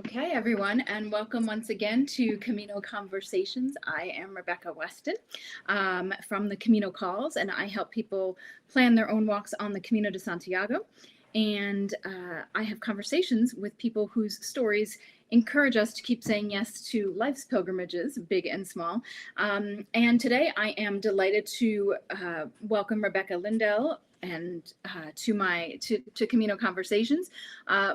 Okay, everyone, and welcome once again to Camino Conversations. I am Rebecca Weston from the Camino Calls, and I help people plan their own walks on the Camino de Santiago. And I have conversations with people whose stories encourage us to keep saying yes to life's pilgrimages, big and small. And today I am delighted to welcome Rebecca Lindell and to Camino Conversations.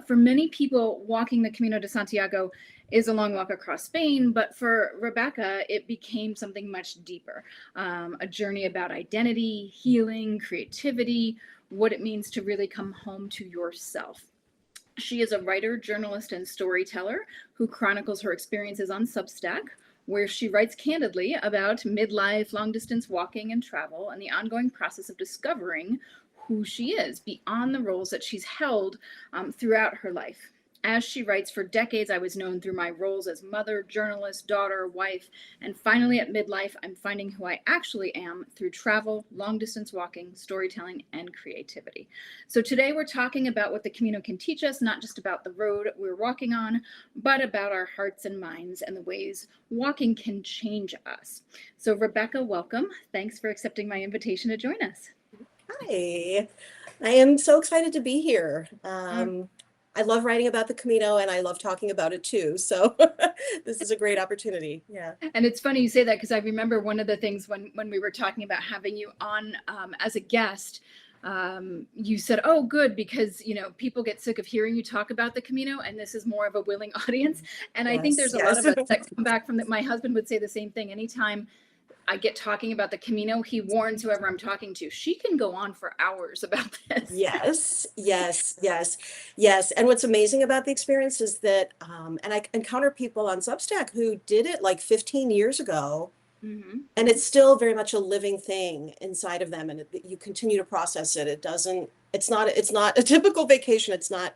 For many people, walking the Camino de Santiago is a long walk across Spain, but for Rebecca, it became something much deeper, a journey about identity, healing, creativity, what it means to really come home to yourself. She is a writer, journalist, and storyteller who chronicles her experiences on Substack, where she writes candidly about midlife, long-distance walking and travel, and the ongoing process of discovering who she is beyond the roles that she's held throughout her life. As she writes, for decades, I was known through my roles as mother, journalist, daughter, wife, and finally at midlife, I'm finding who I actually am through travel, long-distance walking, storytelling, and creativity. So today we're talking about what the Camino can teach us, not just about the road we're walking on, but about our hearts and minds and the ways walking can change us. So Rebecca, welcome. Thanks for accepting my invitation to join us. Hi, I am so excited to be here. I love writing about the Camino and I love talking about it too. So this is a great opportunity. Yeah. And it's funny you say that because I remember one of the things when we were talking about having you on as a guest, you said, oh, good, because, people get sick of hearing you talk about the Camino, and this is more of a willing audience. And I think there's a lot of us that come back from that. My husband would say the same thing. Anytime I get talking about the Camino, he warns whoever I'm talking to, she can go on for hours about this. Yes. And what's amazing about the experience is that, and I encounter people on Substack who did it like 15 years ago, and it's still very much a living thing inside of them. And you continue to process it. It's not a typical vacation. It's not,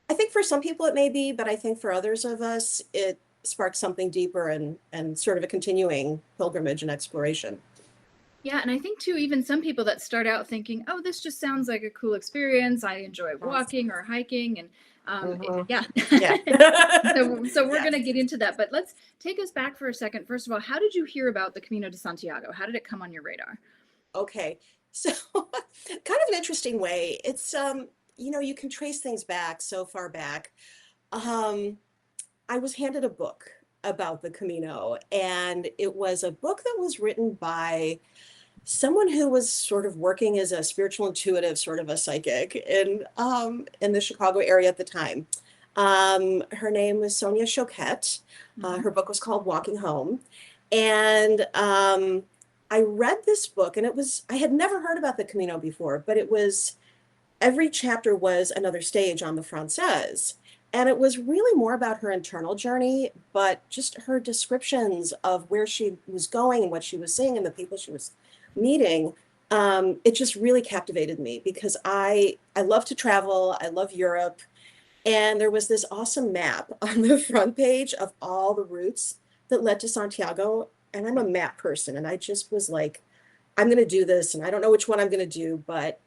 I think for some people it may be, but I think for others of us, it sparks something deeper and sort of a continuing pilgrimage and exploration. Yeah, and I think too, even some people that start out thinking, oh, this just sounds like a cool experience. I enjoy walking or hiking, and yeah. So we're going to get into that, but let's take us back for a second. First of all, how did you hear about the Camino de Santiago? How did it come on your radar? Okay, so kind of an interesting way. It's you can trace things back so far back. I was handed a book about the Camino, and it was a book that was written by someone who was sort of working as a spiritual intuitive, sort of a psychic in the Chicago area at the time. Her name was Sonia Choquette. Her book was called Walking Home. And I read this book, and I had never heard about the Camino before, but every chapter was another stage on the Frances. And it was really more about her internal journey, but just her descriptions of where she was going and what she was seeing and the people she was meeting. It just really captivated me because I love to travel. I love Europe. And there was this awesome map on the front page of all the routes that led to Santiago. And I'm a map person. And I just was like, I'm going to do this. And I don't know which one I'm going to do, but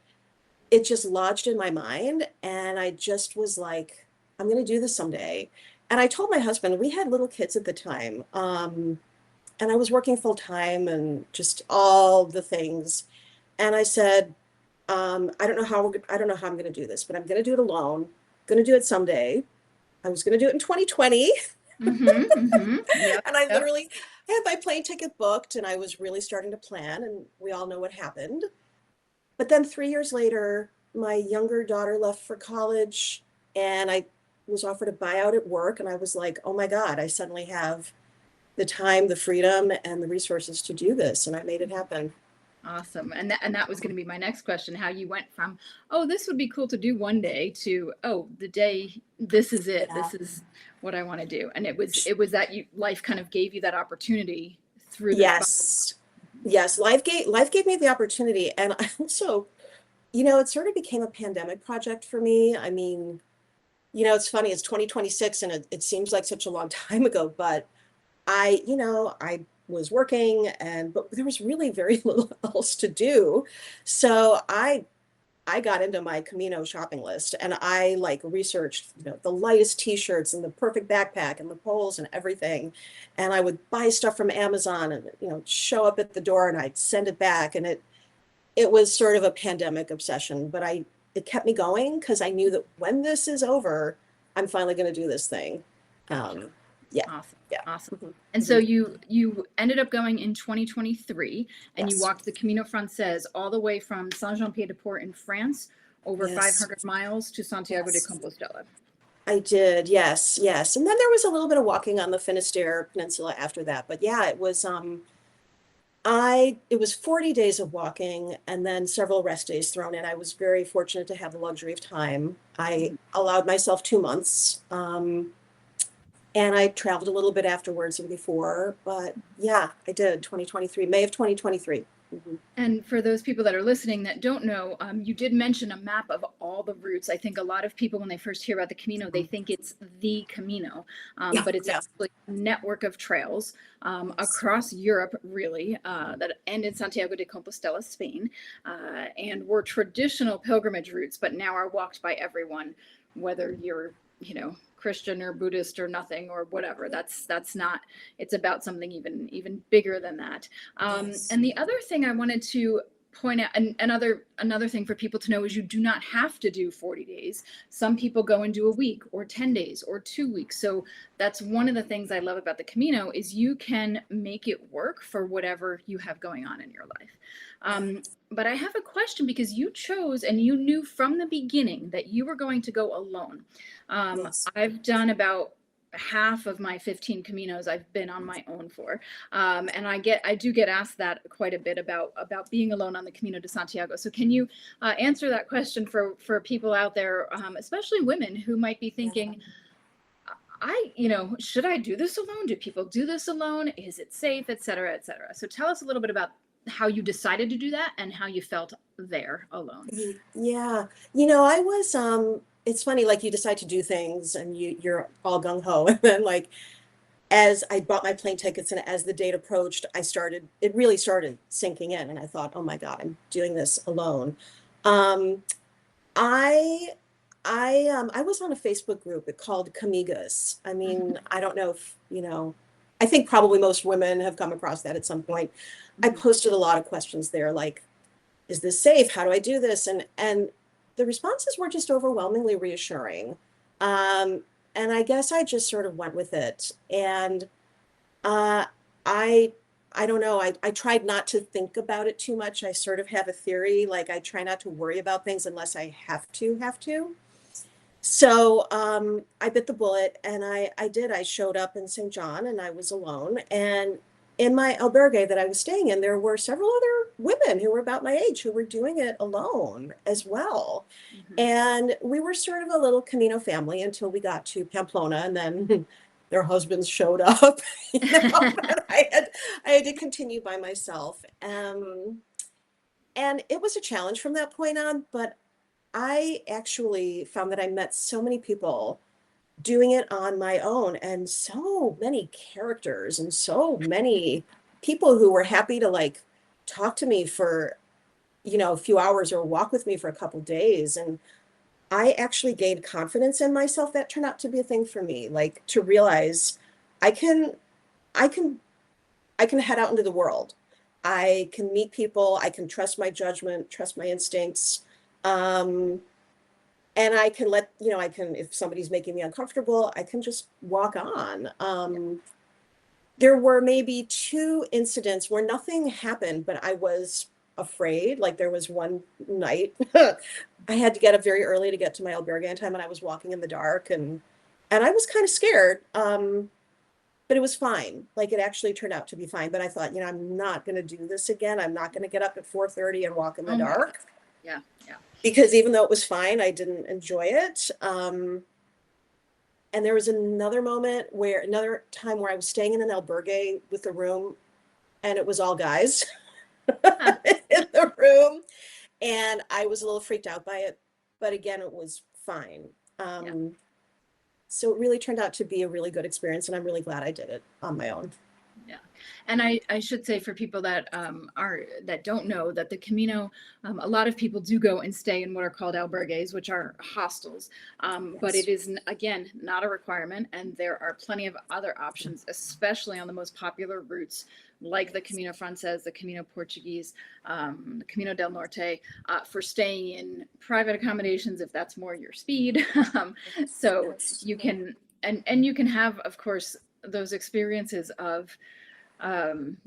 it just lodged in my mind. And I just was like, I'm going to do this someday. And I told my husband, we had little kids at the time. And I was working full time and just all the things. And I said, I don't know how I'm going to do this, but I'm going to do it alone. I'm going to do it someday. I was going to do it in 2020. Yep, And I literally had my plane ticket booked and I was really starting to plan, and we all know what happened. But then 3 years later, my younger daughter left for college and I was offered a buyout at work, and I was like, oh my God, I suddenly have the time, the freedom, and the resources to do this, and I made it happen. Awesome. And that was going to be my next question, how you went from, oh, this would be cool to do one day to, oh, the day, this is it. Yeah. This is what I want to do. And it was that life kind of gave you that opportunity through this. Yes. Life gave me the opportunity. And I also, it sort of became a pandemic project for me. I mean, it's funny, it's 2026 and it seems like such a long time ago, but I was working but there was really very little else to do. So I I got into my Camino shopping list and I like researched, the lightest t-shirts and the perfect backpack and the poles and everything. And I would buy stuff from Amazon and, show up at the door and I'd send it back. And it was sort of a pandemic obsession, but it kept me going because I knew that when this is over, I'm finally going to do this thing. Gotcha. Yeah, Awesome. yeah. Awesome. Mhm, And so mhm. you ended up going in 2023 and you Yes, walked the Camino Frances all the way from Saint-Jean-Pied-de-Port in France over yes, 500 miles to Santiago de yes. Compostela. I did. Yes, yes. And then there was a little bit of walking on the Finisterre Peninsula after that. But yeah, it was 40 days of walking and then several rest days thrown in. I was very fortunate to have the luxury of time. I Mhm. allowed myself 2 months. And I traveled a little bit afterwards and before, but yeah, I did 2023, May of 2023. Mhm. And for those people that are listening that don't know, you did mention a map of all the routes. I think a lot of people, when they first hear about the Camino, they think it's the Camino, Yeah, but it's yeah. actually a network of trails Yes. across Europe, really, that end in Santiago de Compostela, Spain, and were traditional pilgrimage routes, but now are walked by everyone, whether you're, Christian or Buddhist or nothing or whatever. That's not. It's about something even bigger than that. Yes. And the other thing I wanted to point out, and another thing for people to know is you do not have to do 40 days. Some people go and do a week or 10 days or 2 weeks. So that's one of the things I love about the Camino is you can make it work for whatever you have going on in your life. But I have a question because you chose and you knew from the beginning that you were going to go alone. Yes. I've done about half of my 15 Caminos I've been on my own for. And I do get asked that quite a bit about being alone on the Camino de Santiago. So can you answer that question for people out there, especially women who might be Yeah. thinking, should I do this alone? Do people do this alone? Is it safe, et cetera, et cetera? So tell us a little bit about how you decided to do that and how you felt there alone. Yeah. I was it's funny, like you decide to do things and you're all gung ho. And then like as I bought my plane tickets and as the date approached, it really started sinking in and I thought, oh my God, I'm doing this alone. Um I I was on a Facebook group called Camigas. I mean, I don't know if, I think probably most women have come across that at some point. I Mhm. posted a lot of questions there like, is this safe? How do I do this? And the responses were just overwhelmingly reassuring. Um, and I guess I just sort of went with it. And uh, I I don't know. I tried not to think about it too much. I sort of have a theory, like I try not to worry about things unless I have to. So I bit the bullet and I did. I showed up in St. John and I was alone. And in my albergue that I was staying in, there were several other women who were about my age who were doing it alone as well. Mhm. And we were sort of a little Camino family until we got to Pamplona and then their husbands showed up, and I had to continue by myself. And it was a challenge from that point on, but I actually found that I met so many people doing it on my own and so many characters and so many people who were happy to like talk to me for, a few hours or walk with me for a couple days. And I actually gained confidence in myself. That turned out to be a thing for me, like to realize I can, I can, I can head out into the world. I can meet people. I can trust my judgment, trust my instincts. Um, and I can if somebody's making me uncomfortable, I can just walk on. There were maybe two incidents where nothing happened, but I was afraid. Like there was one night I had to get up very early to get to my albergue on time, and I was walking in the dark, and I was kind of scared. But it was fine. Like it actually turned out to be fine. But I thought, I'm not going to do this again. I'm not going to get up at 4:30 and walk in the Oh my God. dark Yeah. Yeah. because even though it was fine, I didn't enjoy it. And there was another time where I was staying in an albergue with a room, and it was all guys in the room, and I was a little freaked out by it, but again, it was fine. Yeah. Um, so it really turned out to be a really good experience, and I'm really glad I did it on my own. Yeah. And I should say for people that that don't know that the Camino, a lot of people do go and stay in what are called albergues, which are hostels. But Yes. it is again not a requirement, and there are plenty of other options, especially on the most popular routes like the Camino Frances, the Camino Portuguese, the Camino del Norte, for staying in private accommodations if that's more your speed. So Yes. you can and you can have, of course, those experiences of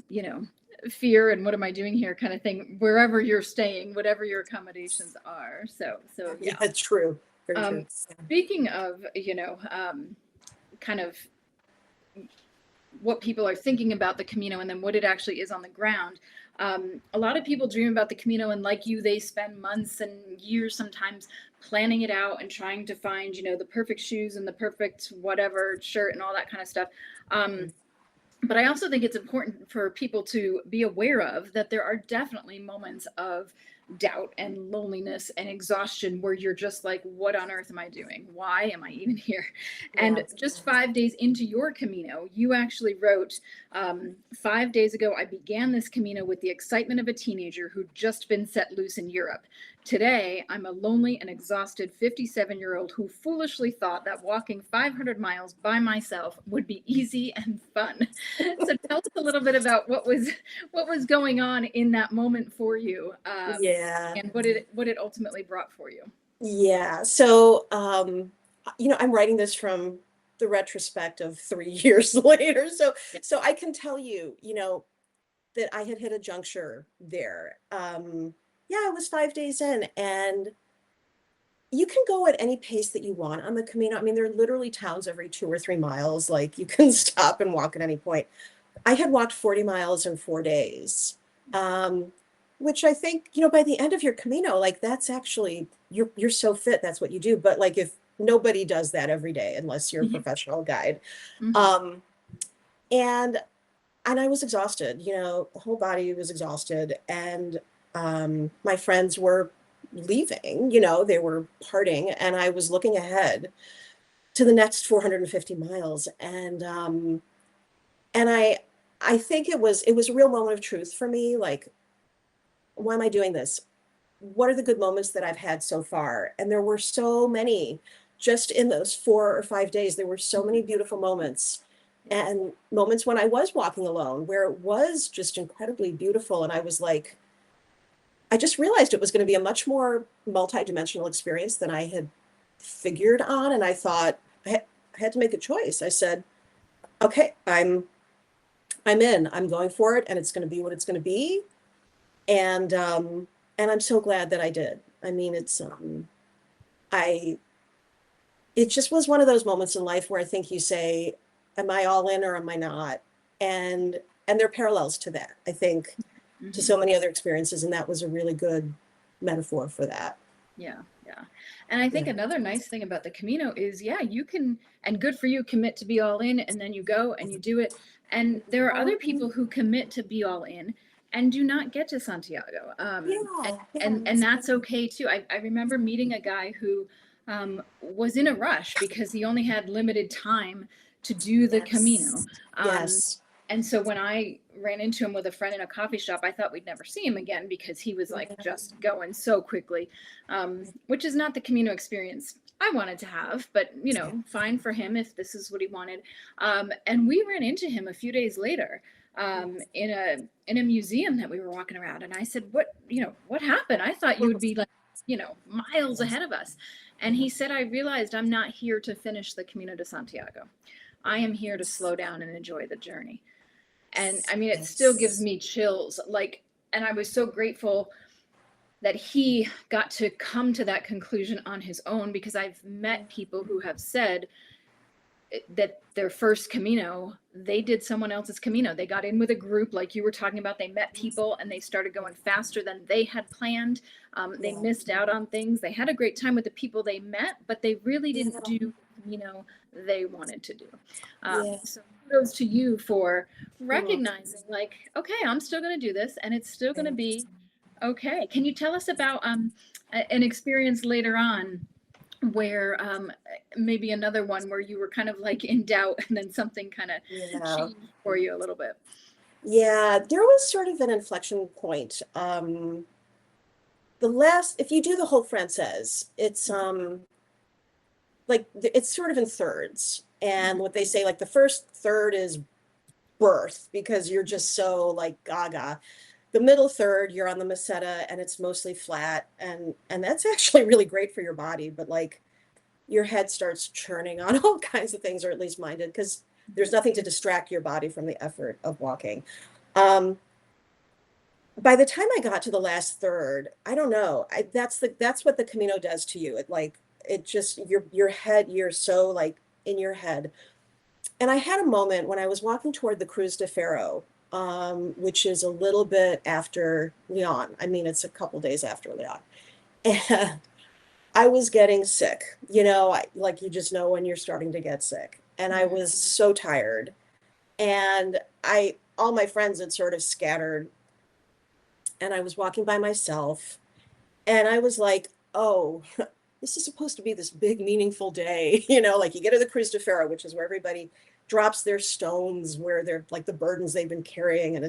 you know, fear and what am I doing here kind of thing wherever you're staying, whatever your accommodations are. So yeah. Yeah, true. Very Um, true. Speaking of, kind of what people are thinking about the Camino and then what it actually is on the ground. A lot of people dream about the Camino, and like you, they spend months and years sometimes planning it out and trying to find, the perfect shoes and the perfect whatever shirt and all that kind of stuff. Um, but I also think it's important for people to be aware of that there are definitely moments of doubt and loneliness and exhaustion where you're just like, what on earth am I doing? Why am I even here? Yeah. And just 5 days into your Camino, you actually wrote, 5 days ago, I began this Camino with the excitement of a teenager who'd just been set loose in Europe. Today, I'm a lonely and exhausted 57-year-old who foolishly thought that walking 500 miles by myself would be easy and fun. So tell us a little bit about what was going on in that moment for you, Yeah. and what it ultimately brought for you. Yeah. So, I'm writing this from the retrospect of 3 years later. So, Yeah. so I can tell you, that I had hit a juncture there. Yeah, I was 5 days in, and you can go at any pace that you want on the Camino. I mean, there are literally towns every 2 or 3 miles. Like you can stop and walk at any point. I had walked 40 miles in 4 days, um, which I think, by the end of your Camino, like that's actually you're so fit, that's what you do. But like if nobody does that every day unless you're a Yeah. professional guide. Mhm. Um, and and I was exhausted, the whole body was exhausted. And my friends were leaving, they were parting, and I was looking ahead to the next 450 miles. And I think it was a real moment of truth for me. Like, why am I doing this? What are the good moments that I've had so far? And there were so many just in those 4 or 5 days. There were so many beautiful moments, Yeah. and moments when I was walking alone where it was just incredibly beautiful. And I was like, I just realized it was going to be a much more multidimensional experience than I had figured on. And I thought I had to make a choice. I said, okay, I'm in. I'm going for it, and it's going to be what it's going to be. And I'm so glad that I did. I mean, I it just was one of those moments in life where I think you say, am I all in or am I not? And there are parallels to that, I think, to Mhm. so many other experiences, and that was a really good metaphor for that. Yeah, yeah. And I think Yeah. another nice thing about the Camino is, yeah, you can, and good for you, commit to be all in, and then you go and you do it. And there are other people who commit to be all in and do not get to Santiago. And, Yeah, and that's okay too. I remember meeting a guy who was in a rush because he only had limited time to do the Camino. yes, Um, yes. and so when I ran into him with a friend in a coffee shop, I thought we'd never see him again because he was like just going so quickly, which is not the Camino experience I wanted to have, but fine for him if this is what he wanted. And we ran into him a few days later, in a museum that we were walking around, and I said, what happened? I thought you would be like, miles ahead of us. And he said, I realized I'm not here to finish the Camino de Santiago. I am here to slow down and enjoy the journey. And I mean, it still gives Yes. me chills. Like, and I was so grateful that he got to come to that conclusion on his own, because I've met people who have said that their first Camino, they did someone else's Camino. They got in with a group like you were talking about. They met people and they started going faster than they had planned. They Yeah. missed out on things. They had a great time with the people they met, but they really didn't Yeah. do the Camino they wanted to do. Yeah. So kudos to you for Mm. recognizing, like, okay, I'm still going to do this and it's still going to Thanks. be okay. Can you tell us about an experience later on where maybe another one where you were kind of like in doubt and then something kind of Yeah. changed for you a little bit? Yeah, there was sort of an inflection point. If you do the whole Française, it's it's sort of in thirds. And Mhm. what they say, like the first third is birth because you're just so like gaga. The middle third, you're on the meseta and it's mostly flat, and that's actually really great for your body, but like your head starts churning on all kinds of things, or at least mine did, because there's nothing to distract your body from the effort of walking. Um, by the time I got to the last third, I don't know. That's what the Camino does to you. It just your head, you're so like in your head. And I had a moment when I was walking toward the Cruz de Ferro, which is a little bit after Leon. I mean, it's a couple days after Leon. And I was getting sick. Like you just know when you're starting to get sick. And I Mhm. was so tired. And all my friends had sort of scattered, and I was walking by myself. And I was like, oh, this is supposed to be this big, meaningful day. Like you get to the Cruz de Ferro, which is where everybody drops their stones, where they're like the burdens they've been carrying. And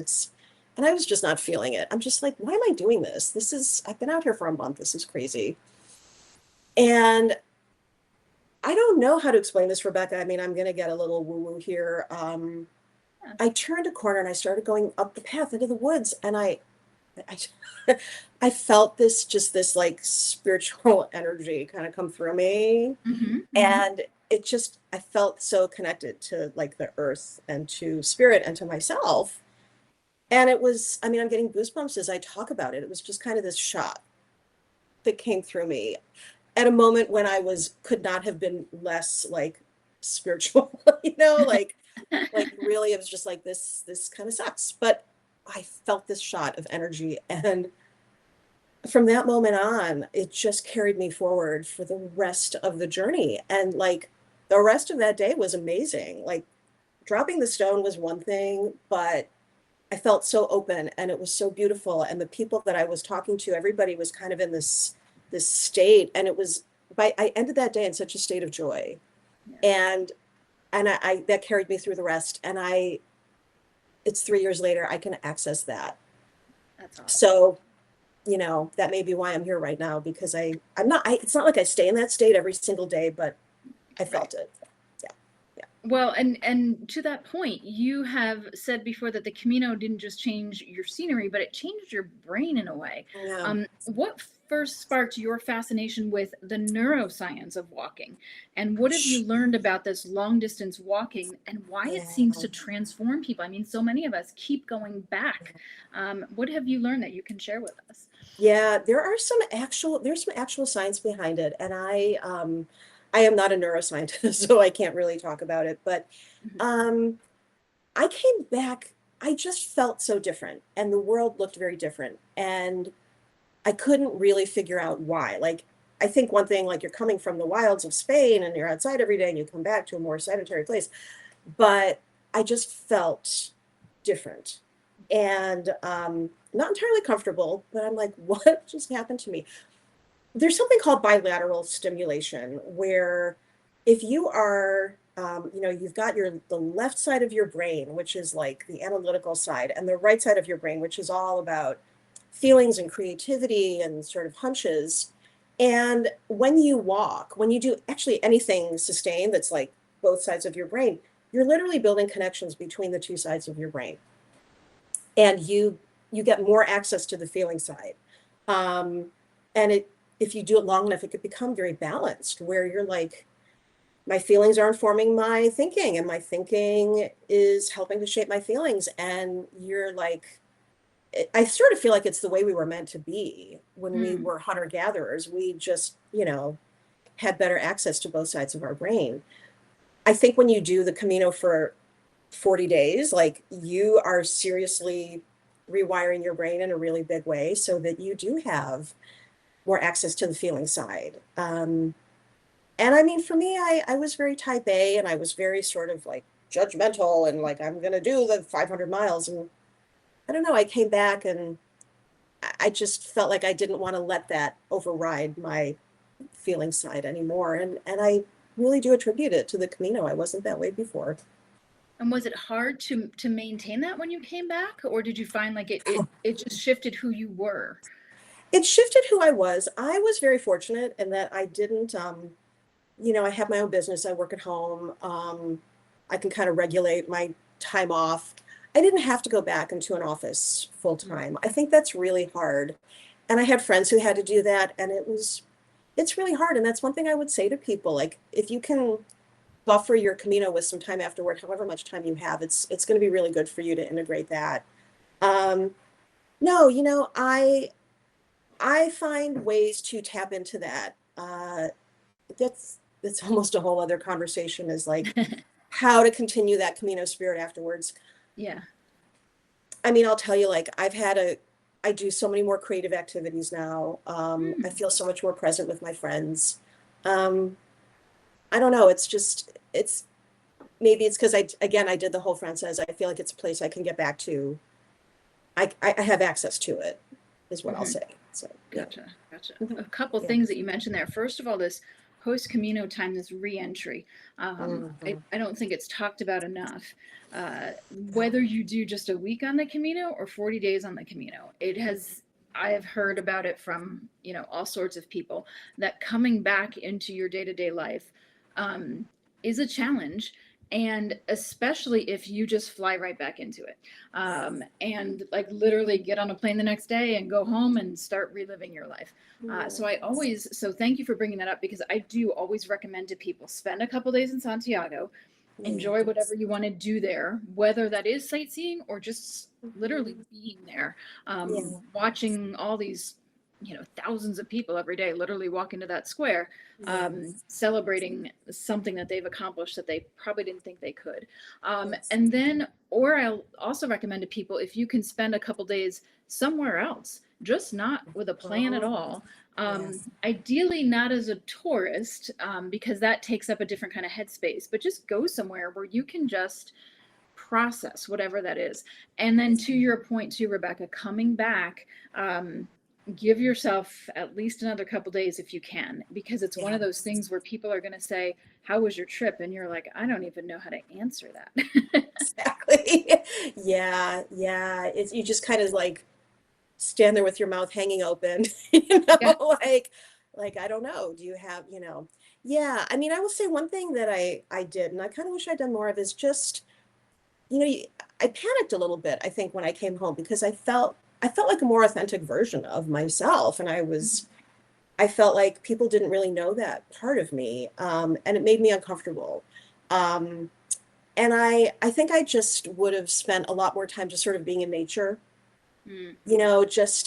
I was just not feeling it. I'm just like, why am I doing this? I've been out here for a month. This is crazy. And I don't know how to explain this, Rebecca. I mean, I'm going to get a little woo woo here. Yeah. I turned a corner and I started going up the path into the woods, and I I felt this like spiritual energy kind of come through me. Mhm. Mhm. And I felt so connected to like the earth and to spirit and to myself. And I mean, I'm getting goosebumps as I talk about it. It was just kind of this shot that came through me at a moment when could not have been less like spiritual, like really, it was just like this kind of sucks. But I felt this shot of energy, and from that moment on, it just carried me forward for the rest of the journey. And like the rest of that day was amazing. Like dropping the stone was one thing, but I felt so open and it was so beautiful. And the people that I was talking to, everybody was kind of in this state. And I ended that day in such a state of joy. Yeah. And I that carried me through the rest. And it's 3 years later, I can access that. That's awesome. So that may be why I'm here right now, because it's not like I stay in that state every single day, but I Right. felt it. Yeah. Yeah. Well, and to that point, you have said before that the Camino didn't just change your scenery, but it changed your brain in a way. Yeah. What first sparked your fascination with the neuroscience of walking? And what have you learned about this long distance walking and why it Yeah. seems to transform people? I mean, so many of us keep going back. What have you learned that you can share with us? Yeah, there's some actual science behind it. And I am not a neuroscientist, so I can't really talk about it. But Mhm. um, I came back, I just felt so different, and the world looked very different. And I couldn't really figure out why. Like, I think one thing, like you're coming from the wilds of Spain and you're outside every day and you come back to a more sedentary place, but I just felt different and not entirely comfortable. But I'm like, what just happened to me? There's something called bilateral stimulation, where if you are, you've got the left side of your brain, which is like the analytical side, and the right side of your brain, which is all about feelings and creativity and sort of hunches. And when you walk, when you do actually anything sustained that's like both sides of your brain, you're literally building connections between the two sides of your brain. And you get more access to the feeling side. Um, and if you do it long enough, it could become very balanced, where you're like, my feelings are informing my thinking, and my thinking is helping to shape my feelings. And you're like, I sort of feel like it's the way we were meant to be when we Mm. were hunter gatherers. We just, had better access to both sides of our brain. I think when you do the Camino for 40 days, like you are seriously rewiring your brain in a really big way so that you do have more access to the feeling side. And I mean, for me, I was very type A, and I was very sort of like judgmental and like, I'm going to do the 500 miles. And I don't know, I came back and I just felt like I didn't want to let that override my feeling side anymore. And I really do attribute it to the Camino. I wasn't that way before. And was it hard to maintain that when you came back, or did you find like it just shifted who you were? It shifted who I was. I was very fortunate in that I didn't, I have my own business. I work at home. I can kind of regulate my time off. I didn't have to go back into an office full Mm. time. I think that's really hard. And I had friends who had to do that, and it's really hard. And that's one thing I would say to people, like, if you can buffer your Camino with some time afterward, however much time you have, it's going to be really good for you to integrate that. Um, no, I find ways to tap into that. That's almost a whole other conversation, is like how to continue that Camino spirit afterwards. Yeah. I mean, I'll tell you, like, I do so many more creative activities now. I Mm. feel so much more present with my friends. Um, I don't know. Maybe it's because I did the whole Frances. I feel like it's a place I can get back to. I have access to it, is what I'll Hmm. say. So, yeah. Gotcha. Gotcha. A Mhm. couple Yeah. things that you mentioned there. First of all, this post Camino time, this re-entry. Mhm. I don't think it's talked about enough. No. Whether you do just a week on the Camino or 40 days on the Camino, I have heard about it from, all sorts of people, that coming back into your day-to-day life um, is a challenge. And especially if you just fly right back into it, and like literally get on a plane the next day and go home and start reliving your life. Yes. So thank you for bringing that up, because I do always recommend to people, spend a couple days in Santiago, enjoy Yes. whatever you want to do there, whether that is sightseeing or just literally Mhm. being there, Yeah. watching all these, thousands of people every day literally walk into that square, Yes. celebrating something that they've accomplished that they probably didn't think they could. Yes. And then, or I'll also recommend to people, if you can spend a couple days somewhere else, just not with a plan at Oh, all. yes. Ideally, not as a tourist, because that takes up a different kind of headspace, but just go somewhere where you can just process whatever that is. And then, to your point too, Rebecca, coming back, um, give yourself at least another couple days if you can, because it's one of those Yes. things where people are going to say, how was your trip? And you're like, I don't even know how to answer that. Exactly. Yeah. Yeah. It's, you just kind of like stand there with your mouth hanging open, Yeah. like, I don't know. Do you have, yeah. I mean, I will say one thing that I did, and I kind of wish I'd done more of, is just, you know, you- I panicked a little bit, I think, when I came home, because I felt like a more authentic version of myself. And I felt like people didn't really know that part of me. And it made me uncomfortable. Um, and I think I just would have spent a lot more time just sort of being in nature, Mm. just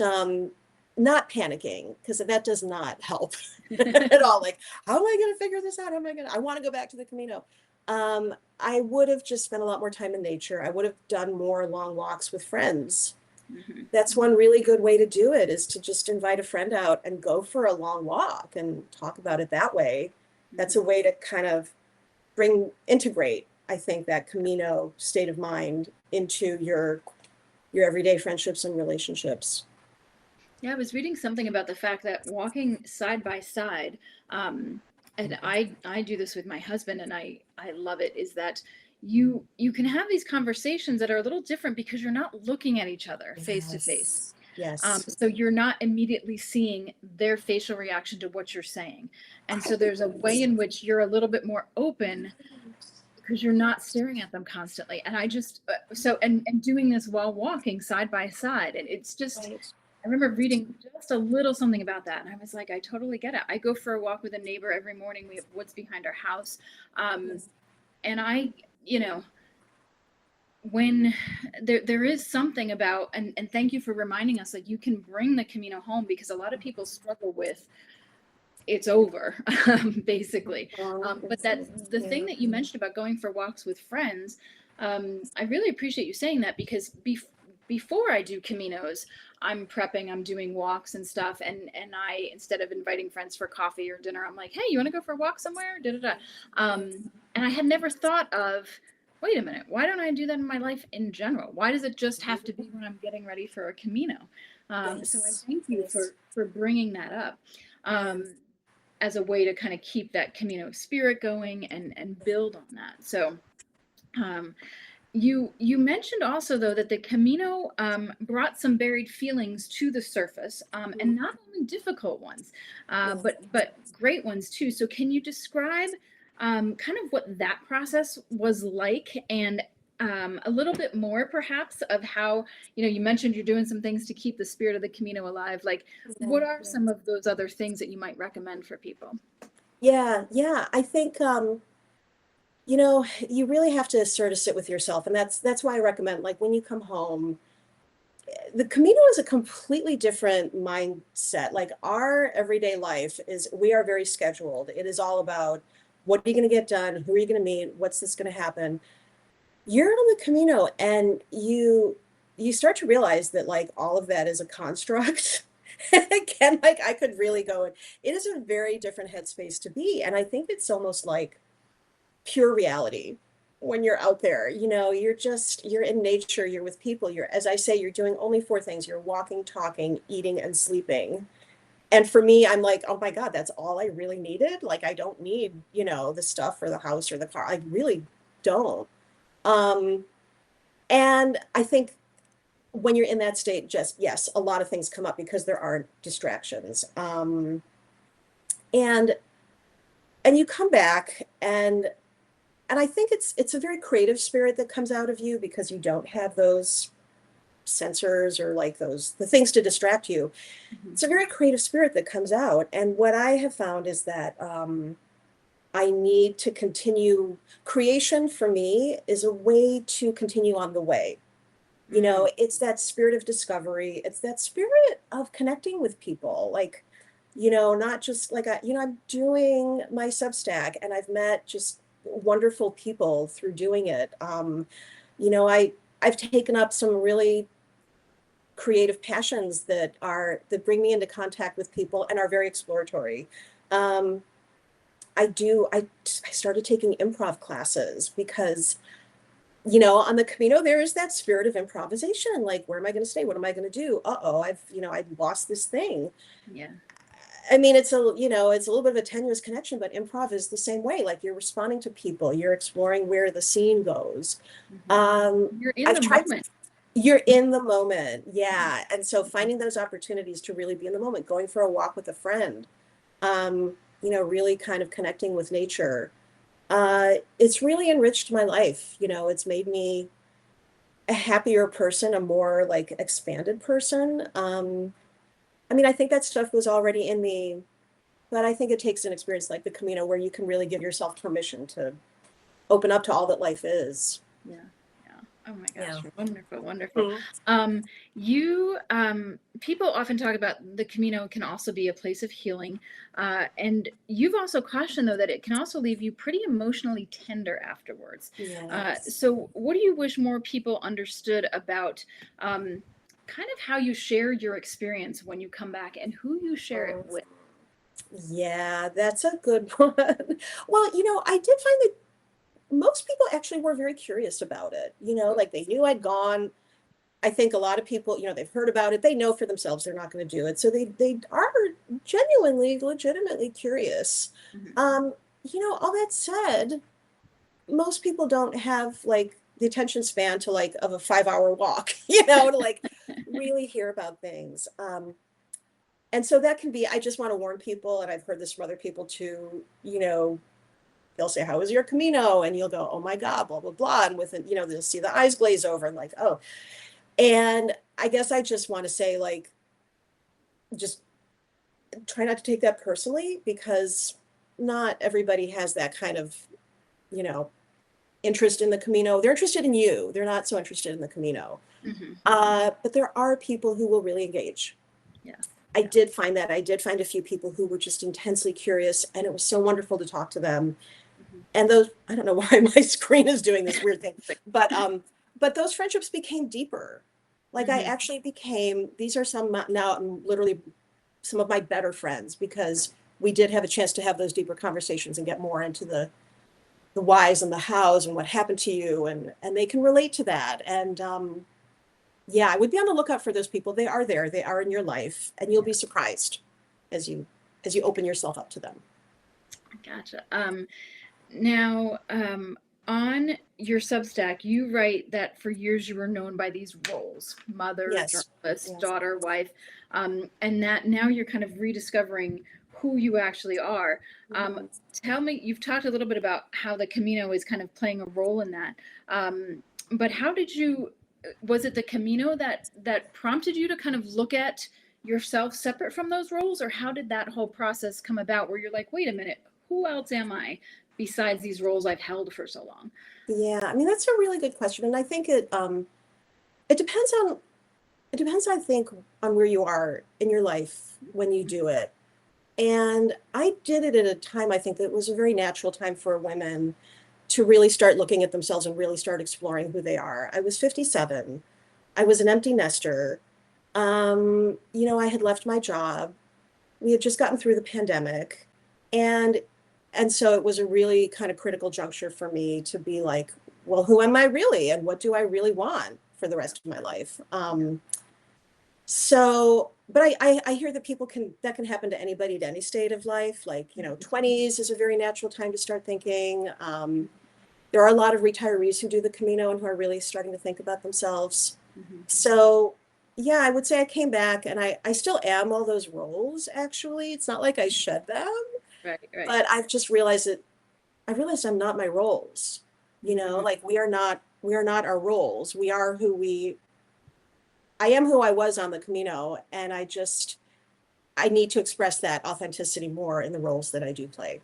not panicking, because that does not help at all. Like, how am I going to figure this out? How am I going to, I want to go back to the Camino. I would have just spent a lot more time in nature. I would have done more long walks with friends. Mhm. That's one really good way to do it, is to just invite a friend out and go for a long walk and talk about it that way. That's a Mhm. way to kind of integrate, I think, that Camino state of mind into your everyday friendships and relationships. Yeah, I was reading something about the fact that walking side by side, um, and I do this with my husband, and I love it. Is that you can have these conversations that are a little different because you're not looking at each other face to face. Yes. Yes. So you're not immediately seeing their facial reaction to what you're saying, and so there's a way Yes. in which you're a little bit more open because you're not staring at them constantly. And I just so and doing this while walking side by side, and it's just, Right. I remember reading just a little something about that, and I was like, I totally get it. I go for a walk with a neighbor every morning. We have woods behind our house, um, Yes. and you know, when there is something about, and thank you for reminding us, like, you can bring the Camino home, because a lot of people struggle with, it's over, basically. But that the thing Yeah. that you mentioned about going for walks with friends, I really appreciate you saying that, because before I do Caminos, I'm prepping, I'm doing walks and stuff, and I, instead of inviting friends for coffee or dinner, I'm like, hey, you want to go for a walk somewhere? Da da da. And I had never thought of, wait a minute, why don't I do that in my life in general? Why does it just have to be when I'm getting ready for a Camino? So I Yes. thank you Yes. for bringing that up. Yes. Um, as a way to kind of keep that Camino spirit going and build on that. So Um, you mentioned also though that the Camino brought some buried feelings to the surface, and not only difficult ones, Yeah. but great ones too. So can you describe kind of what that process was like, and a little bit more perhaps of how, you mentioned you're doing some things to keep the spirit of the Camino alive. Like, Yeah. what are some of those other things that you might recommend for people? Yeah. Yeah. I think, you really have to sort of sit with yourself. And that's why I recommend, like, when you come home, the Camino is a completely different mindset. Like, our everyday life is, we are very scheduled. It is all about what are you going to get done? Who are you going to meet? What's this going to happen? You're on the Camino, and you start to realize that, like, all of that is a construct. Again, like, I could really go, and it is a very different headspace to be. And I think it's almost like pure reality when you're out there. You're in nature, you're with people, you're, as I say, you're doing only four things: you're walking, talking, eating, and sleeping. And for me, I'm like, oh my God, that's all I really needed. Like, I don't need, the stuff or the house or the car. I really don't. um and I think when you're in that state, just, yes, a lot of things come up because there are distractions. And you come back, and I think it's a very creative spirit that comes out of you because you don't have those sensors, or like the things to distract you. Mhm. It's a very creative spirit that comes out. And what I have found is that, I need to continue. Creation for me is a way to continue on the way. Mm. It's that spirit of discovery. It's that spirit of connecting with people. Like, not just like, I'm doing my Substack, and I've met just wonderful people through doing it. I've taken up some really creative passions that bring me into contact with people and are very exploratory. Um, I started taking improv classes because, on the Camino, there is that spirit of improvisation. Like, where am I going to stay? What am I going to do? Uh-oh, I've lost this thing. Yeah. I mean, it's a little bit of a tenuous connection, but improv is the same way. Like, you're responding to people, you're exploring where the scene goes. Mhm. Um, You're in I've the tried, moment. you're in the moment. Yeah. And so finding those opportunities to really be in the moment, going for a walk with a friend, really kind of connecting with nature. It's really enriched my life. It's made me a happier person, a more like expanded person. I mean, I think that stuff was already in me, but I think it takes an experience like the Camino where you can really give yourself permission to open up to all that life is. Yeah. Yeah. Oh my Yeah. gosh. Wonderful. Wonderful. Mhm. People often talk about the Camino can also be a place of healing. And you've also cautioned, though, that it can also leave you pretty emotionally tender afterwards. Yes. So, what do you wish more people understood about kind of how you share your experience when you come back and who you share it Mm. with? Yeah, that's a good one. Well, I did find that most people actually were very curious about it. Like, they knew I'd gone. I think a lot of people, they've heard about it. They know for themselves they're not going to do it. So they are genuinely, legitimately curious. Mhm. Um, all that said, most people don't have like the attention span to like of a 5 hour walk, to like really hear about things. And so that can be, I just want to warn people, and I've heard this from other people too, they'll say, "How was your Camino?" And you'll go, "Oh my God, blah, blah, blah." And within, they'll see the eyes glaze over and like, oh. And I guess I just want to say, like, just try not to take that personally, because not everybody has that kind of, you know, interest in the Camino. They're interested in you. They're not so interested in the Camino. Mhm. But there are people who will really engage. Yeah. I Yeah. did find that. I did find a few people who were just intensely curious, and it was so wonderful to talk to them. Mhm. And those, I don't know why my screen is doing this weird thing, It's like, but those friendships became deeper. Like, I mhm. actually became, these are some, now I'm literally some of my better friends, because we did have a chance to have those deeper conversations and get more into the whys and the hows and what happened to you, and they can relate to that. And yeah, I would be on the lookout for those people. They are there, they are in your life, and you'll be surprised as you open yourself up to them. Gotcha. Now, On your Substack, you write that for years you were known by these roles: mother, Yes. journalist, Yes. daughter, wife, and that now you're kind of rediscovering who you actually are. Um, Mhm. Tell me, you've talked a little bit about how the Camino is kind of playing a role in that, but how did you? Was it the Camino that prompted you to kind of look at yourself separate from those roles, or how did that whole process come about? Where you're like, wait a minute, who else am I besides these roles I've held for so long? Yeah, I mean that's a really good question, and I think it depends on it depends, I think, on where you are in your life when you do it. And I did it at a time, I think, that was a very natural time for women to really start looking at themselves and really start exploring who they are. I was 57. I was an empty nester. I had left my job. We had just gotten through the pandemic. And so it was a really kind of critical juncture for me to be like, well, who am I really? And what do I really want for the rest of my life? But I hear that that can happen to anybody at any state of life. Like, 20s is a very natural time to start thinking. There are a lot of retirees who do the Camino and who are really starting to think about themselves. Mhm. So, yeah, I would say I came back and I still am all those roles, actually. It's not like I shed them, Right, right. but I realized I'm not my roles. Mhm. Like we are not our roles. I am who I was on the Camino, and I need to express that authenticity more in the roles that I do play.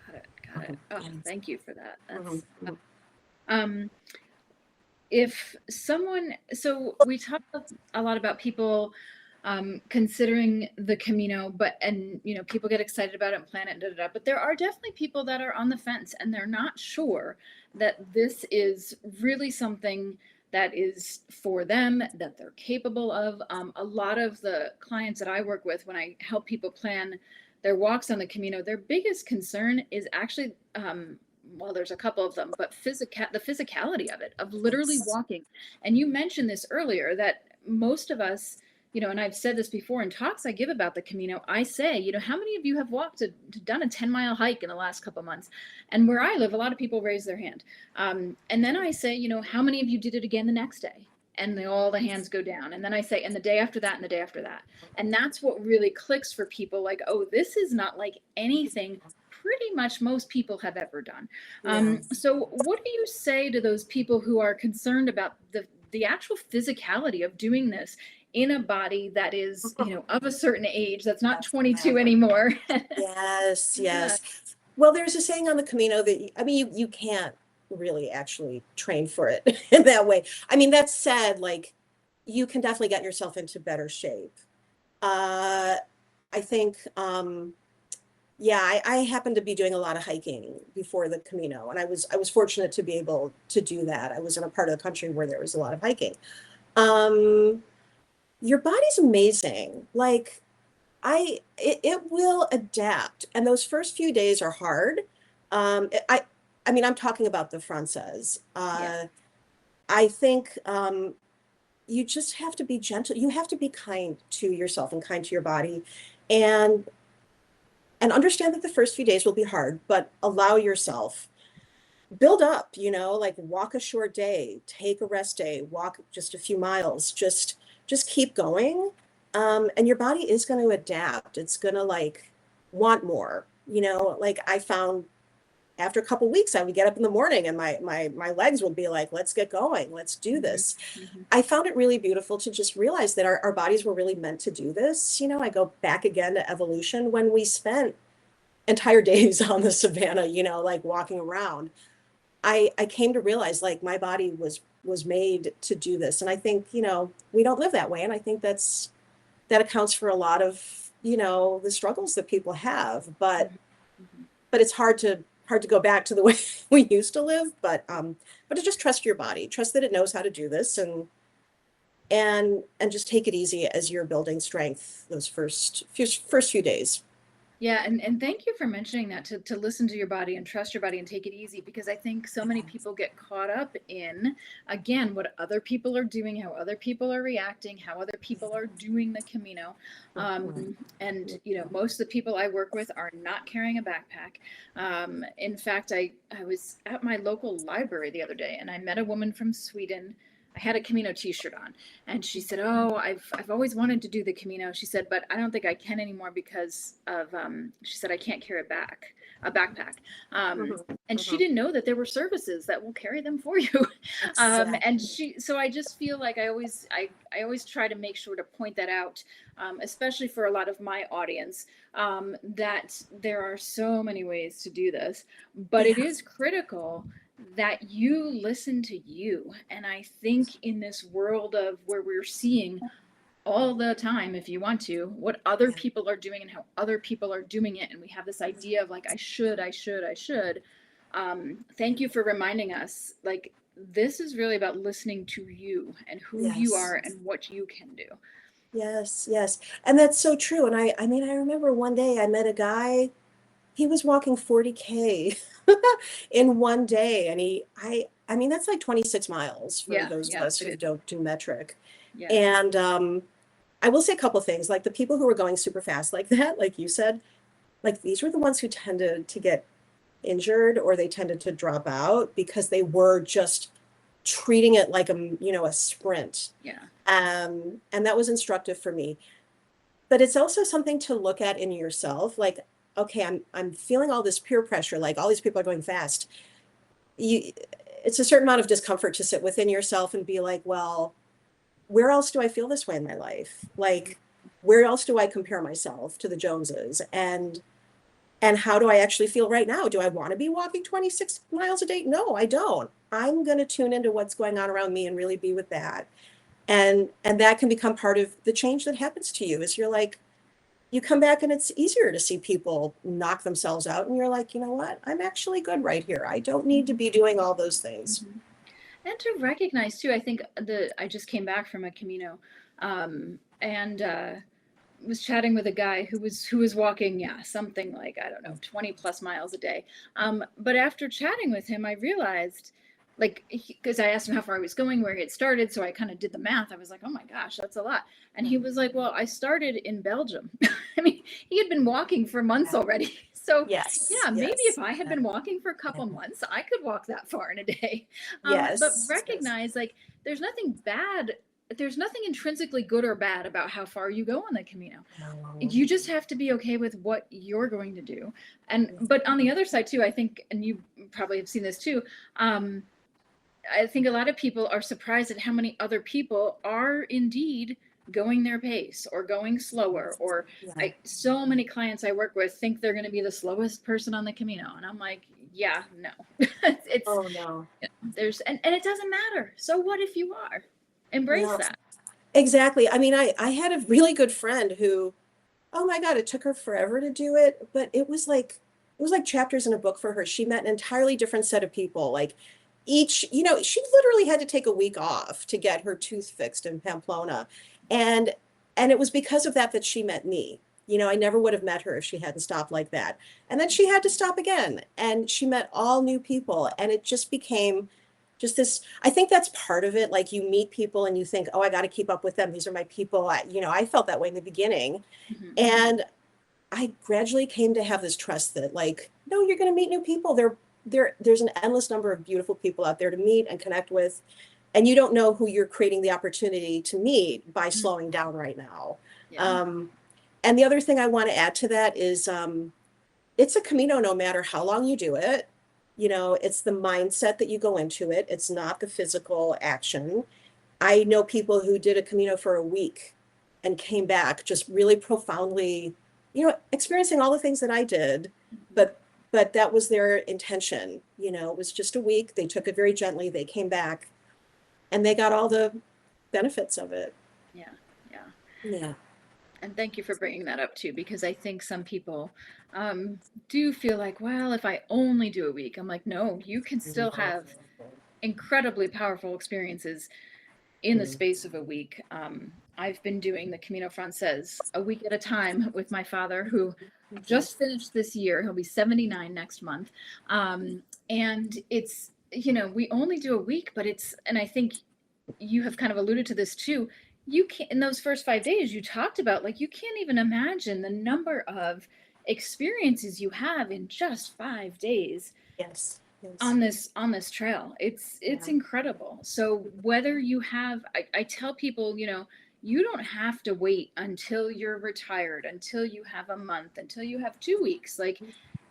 Got it, got it. Mhm. Oh, Yeah. thank you for that. Mhm. Mhm. Um, if someone, so we talk a lot about people considering the Camino, and people get excited about it and plan it, da, da, da, but there are definitely people that are on the fence and they're not sure that this is really something that is for them, that they're capable of. A lot of the clients that I work with, when I help people plan their walks on the Camino, their biggest concern is actually, well, there's a couple of them, but the physicality of it, of literally Yes. walking. And you mentioned this earlier, that most of us, and I've said this before in talks I give about the Camino, I say, how many of you have done a 10-mile hike in the last couple of months? And where I live, a lot of people raise their hand. And then I say, how many of you did it again the next day? And all the hands go down. And then I say, and the day after that, and the day after that. And that's what really clicks for people, like, oh, this is not like anything pretty much most people have ever done. Yeah. So what do you say to those people who are concerned about the actual physicality of doing this in a body that is, of a certain age, that's not Yes. 22 anymore? Yes, Yeah. yes. Well, there's a saying on the Camino that, I mean, you can't really actually train for it in that way. I mean, that said, like, you can definitely get yourself into better shape. Uh, I think, yeah, I happened to be doing a lot of hiking before the Camino, and I was fortunate to be able to do that. I was in a part of the country where there was a lot of hiking. Um, your body's amazing. Like, it will adapt, and those first few days are hard. I mean, I'm talking about the Frances. Yeah. I think you just have to be gentle. You have to be kind to yourself and kind to your body, and understand that the first few days will be hard, but allow yourself build up. Like walk a short day, take a rest day, walk just a few miles, just keep going. And your body is going to adapt. It's going to like want more. Like I found after a couple weeks I would get up in the morning and my legs would be like, let's get going, let's do Hmm. this. Hmm. I found it really beautiful to just realize that our bodies were really meant to do this. I go back again to evolution when we spent entire days on the savannah, like walking around. I came to realize like my body was made to do this. And I think, we don't live that way. And I think that accounts for a lot of, the struggles that people have. Hmm. But it's hard to go back to the way we used to live. But to just trust your body, trust that it knows how to do this and just take it easy as you're building strength those first few days. Yeah, and thank you for mentioning that, to listen to your body and trust your body and take it easy, because I think so many Yes. people get caught up in, again, what other people are doing, how other people are reacting, how other people are doing the Camino. Mhm. And most of the people I work with are not carrying a backpack. In fact, I was at my local library the other day and I met a woman from Sweden. I had a Camino t-shirt on, and she said, "Oh, I've always wanted to do the Camino." She said, "But I don't think I can anymore because of," she said, "I can't carry a backpack." Mhm. And she Mhm. didn't know that there were services that will carry them for you. And Exactly. so I just feel like I always try to make sure to point that out, especially for a lot of my audience, that there are so many ways to do this, but it Yes. is critical that you listen to you. And I think in this world of where we're seeing all the time, if you want to, what other Yeah. people are doing and how other people are doing it, and we have this idea of like, I should. Thank you for reminding us, like, this is really about listening to you and who you Yes. are and what you can do. Yes. Yes. And that's so true. And I mean, I remember one day I met a guy, he was walking 40K in one day. And I mean, that's like 26 miles for Yeah, those of yeah, us it who is. don't do metric. Yeah. And I will say a couple things, like the people who are going super fast like that, like you said, like these were the ones who tended to get injured or they tended to drop out because they were just treating it like a sprint. Yeah. And that was instructive for me. But it's also something to look at in yourself, like, okay, I'm feeling all this peer pressure, like all these people are going fast. You, it's a certain amount of discomfort to sit within yourself and be like, well, where else do I feel this way in my life? Like, where else do I compare myself to the Joneses? And how do I actually feel right now? Do I want to be walking 26 miles a day? No, I don't. I'm going to tune into what's going on around me and really be with that. And that can become part of the change that happens to you is you're like, you come back and it's easier to see people knock themselves out. And you're like, you know what? I'm actually good right here. I don't need to Mhm. be doing all those things. Mhm. And to recognize too, I think I just came back from a Camino, and was chatting with a guy who was walking, yeah, something like, I don't know, 20 plus miles a day. But after chatting with him, I realized, like, because I asked him how far he was going, where he had started, so I kind of did the math. I was like, oh my gosh, that's a lot. And he was like, well, I started in Belgium. I mean, he had been walking for months Yeah. already. So Yes, yeah, maybe if yes, I had yeah, been walking for a yeah. couple months, I could walk that far in a day. But Yes, yes. recognize, like, there's nothing bad, there's nothing intrinsically good or bad about how far you go on the Camino. Um, You just have to be okay with what you're going to do. And but on the other side too, I think, and you probably have seen this too, um, I think a lot of people are surprised at how many other people are indeed going their pace or going slower. Or yeah. so many clients I work with think they're going to be the slowest person on the Camino, and I'm like, yeah, no. It's Oh no. there's and it doesn't matter. So what if you are? Embrace No, that. exactly. I mean, I had a really good friend who, oh my God, it took her forever to do it, but it was like chapters in a book for her. She met an entirely different set of people. Like she literally had to take a week off to get her tooth fixed in Pamplona. And and it was because of that that she met me. I never would have met her if she hadn't stopped like that. And then she had to stop again. And she met all new people. And it just became just this. I think that's part of it. Like you meet people and you think, oh, I got to keep up with them. These are my people. I felt that way in the beginning. Mhm. And I gradually came to have this trust that, like, no, you're going to meet new people. There's an endless number of beautiful people out there to meet and connect with. And you don't know who you're creating the opportunity to meet by Mm. slowing down right now. Yeah. Um, and the other thing I want to add to that is it's a Camino no matter how long you do it. It's the mindset that you go into it, it's not the physical action. I know people who did a Camino for a week and came back just really profoundly, experiencing all the things that I did, Mhm. but that was their intention. It was just a week. They took it very gently. They came back and they got all the benefits of it. Yeah. Yeah. Yeah. And thank you for bringing that up too, because I think some people do feel like, well, if I only do a week, I'm like, no, you can still have incredibly powerful experiences in the space of a week. I've been doing the Camino Frances a week at a time with my father, who Mhm. just finished this year. He'll be 79 next month. And it's, we only do a week, but and I think you have kind of alluded to this too. You can't, in those first 5 days you talked about, like, you can't even imagine the number of experiences you have in just 5 days Yes. Yes. on this trail. It's Yeah. incredible. So whether you have, I tell people, you don't have to wait until you're retired, until you have a month, until you have 2 weeks. Like,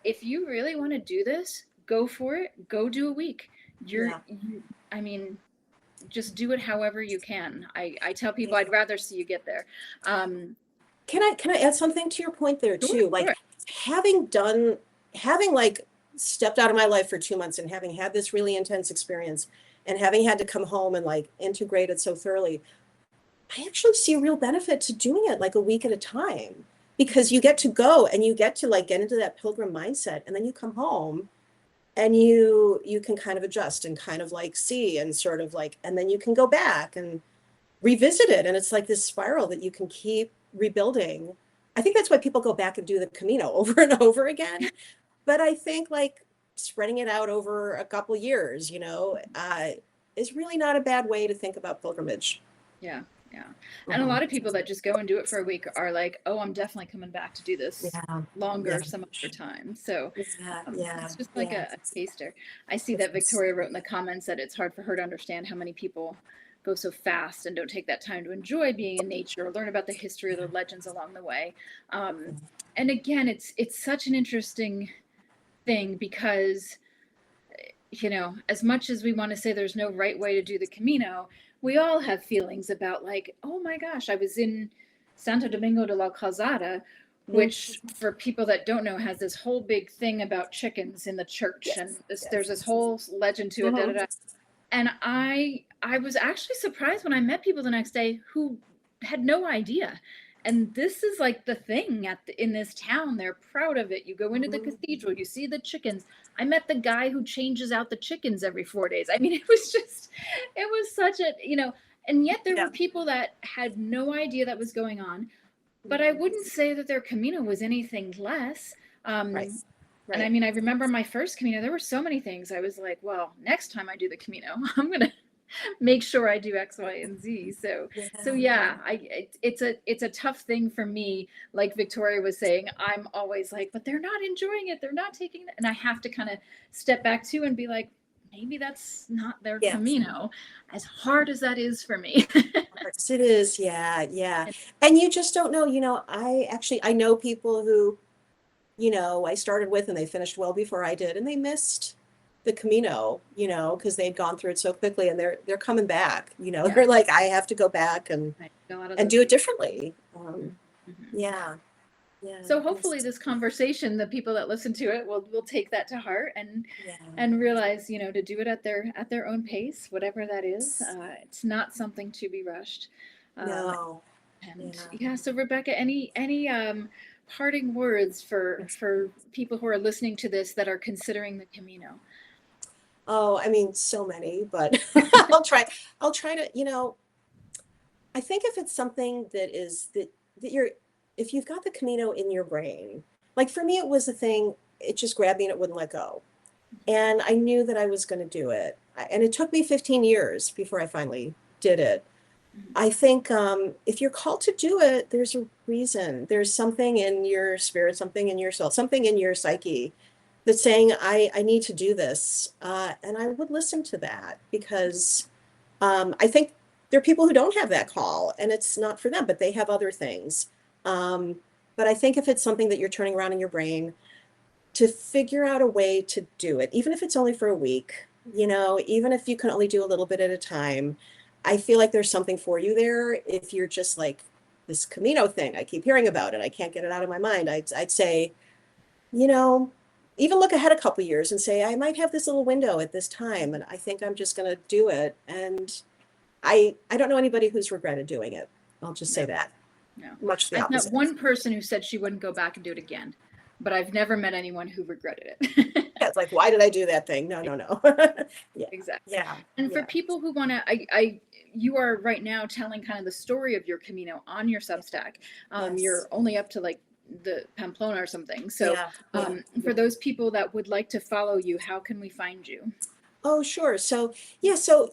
if you really want to do this, go for it. Go do a week. Yeah. I mean, just do it however you can. I tell people Yeah. I'd rather see you get there. Can I add something to your point there Sure, too? Like sure. having like stepped out of my life for 2 months and having had this really intense experience and having had to come home and like integrate it so thoroughly, I actually see a real benefit to doing it like a week at a time because you get to go and you get to like get into that pilgrim mindset and then you come home and you can kind of adjust and kind of like see and sort of like and then you can go back and revisit it and it's like this spiral that you can keep rebuilding. I think that's why people go back and do the Camino over and over again, but I think like spreading it out over a couple years, is really not a bad way to think about pilgrimage. Yeah, yeah. And a Mhm. lot of people that just go and do it for a week are like, oh, I'm definitely coming back to do this Yeah, yeah, longer some other time. So yeah, yeah, it's just like yeah. a taster. I see that It's- Victoria wrote in the comments that it's hard for her to understand how many people go so fast and don't take that time to enjoy being in nature or learn about the history or the legends along the way. Um, and again, it's such an interesting thing because, as much as we want to say there's no right way to do the Camino, we all have feelings about, like, oh my gosh, I was in Santo Domingo de la Calzada, which for people that don't know has this whole big thing about chickens in the church, and Yes, there's yes. this whole legend to it. Da, da, Mhm. da. And I was actually surprised when I met people the next day who had no idea. And this is like the thing in this town. They're proud of it. You go into the Mhm. cathedral, you see the chickens. I met the guy who changes out the chickens every 4 days. I mean, it was just, it was such and yet there Yeah. were people that had no idea that was going on. But I Mhm. wouldn't say that their Camino was anything less. Right, And I right. mean, I remember my first Camino, there were so many things. I was like, well, next time I do the Camino, I'm going to make sure I do X, Y, and Z. So Yeah, yeah. yeah, it's a tough thing for me. Like Victoria was saying, I'm always like, but they're not enjoying it. They're not taking it. And I have to kind of step back too and be like, maybe that's not their Yeah. Camino, as hard as that is for me. Yes, it is. Yeah, yeah. And you just don't know, I know people who, I started with and they finished well before I did, and they missed the Camino, because they'd gone through it so quickly and they're coming back, Yeah, they're like, I have to go back and I know a lot of and those do it people. differently. Mhm. Yeah, yeah, So hopefully yes, this conversation, the people that listen to it will take that to heart yeah, and realize, to do it at their own pace, whatever that is. yes. It's not something to be rushed. Um, No, and yeah. yeah, so Rebecca, any parting words for people who are listening to this that are considering the Camino? Oh, I mean, so many, but I'll try to, I think if it's something that you're if you've got the Camino in your brain, like for me it was a thing, it just grabbed me and it wouldn't let go. And I knew that I was going to do it. And it took me 15 years before I finally did it. Mhm. I think if you're called to do it, there's a reason. There's something in your spirit, something in your soul, something in your psyche that's saying, I need to do this. And I would listen to that because I think there are people who don't have that call and it's not for them, but they have other things. Um, but I think if it's something that you're turning around in your brain, to figure out a way to do it, even if it's only for a week, even if you can only do a little bit at a time, I feel like there's something for you there. If you're just like this Camino thing, I keep hearing about it, I can't get it out of my mind. I'd say, you know, even look ahead a couple years and say, I might have this little window at this time, and I think I'm just going to do it. And I don't know anybody who's regretted doing it. I'll just say No, that. no. Much the I've met opposite. one person who said she wouldn't go back and do it again, but I've never met anyone who regretted it. It's like, why did I do that thing? No, no, no. Yeah, Exactly. yeah, And for yeah. people who want to, you are right now telling kind of the story of your Camino on your Substack. Yes. You're only up to like the Pamplona or something. So, Yeah, yeah. for those people that would like to follow you, how can we find you? Oh, sure. So, yeah, so,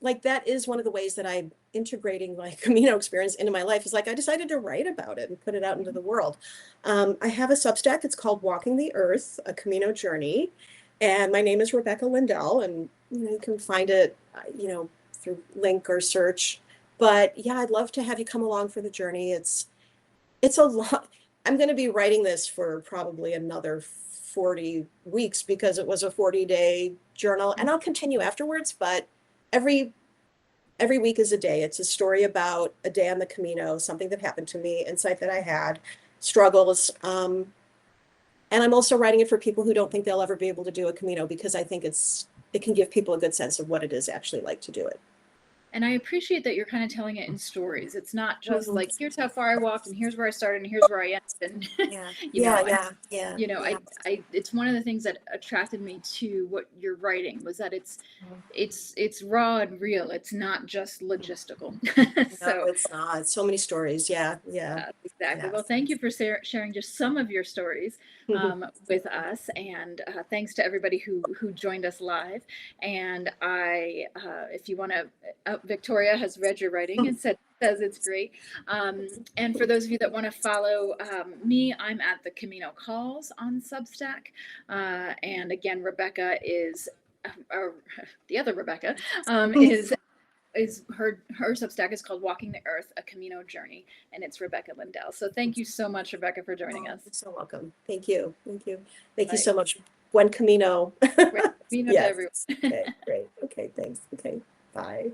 like that is one of the ways that I'm integrating my Camino experience into my life is like I decided to write about it and put it out into the world. I have a Substack. It's called Walking the Earth, a Camino Journey. And my name is Rebecca Lindell, and you can find it, through link or search. But yeah, I'd love to have you come along for the journey. It's a lot. I'm going to be writing this for probably another 40 weeks because it was a 40-day journal, and I'll continue afterwards, but every every week is a day. It's a story about a day on the Camino, something that happened to me, insight that I had, struggles. And I'm also writing it for people who don't think they'll ever be able to do a Camino because I think it can give people a good sense of what it is actually like to do it. And I appreciate that you're kind of telling it in stories. It's not just Mhm. like, here's how far I walked and here's where I started and here's where I ended. And, Yeah, you know, and yeah, yeah, yeah. it's one of the things that attracted me to what you're writing was that it's raw and real. It's not just logistical. No, So it's not. So many stories. Yeah, yeah, exactly. yeah. Well, thank you for sharing just some of your stories with us, and thanks to everybody who joined us live. And if you want to, Victoria has read your writing and says it's great. And for those of you that want to follow me, I'm at the Camino Calls on Substack, and again, Rebecca is. The other Rebecca is her Substack is called Walking the Earth, a Camino Journey, and it's Rebecca Lindell. So thank you so much, Rebecca, for joining Oh, us. you're so welcome. Thank you. Thank you. Thank you Bye. so much. Buen Camino. Camino to Yes. everyone. Okay, great. Okay, thanks. Okay, bye.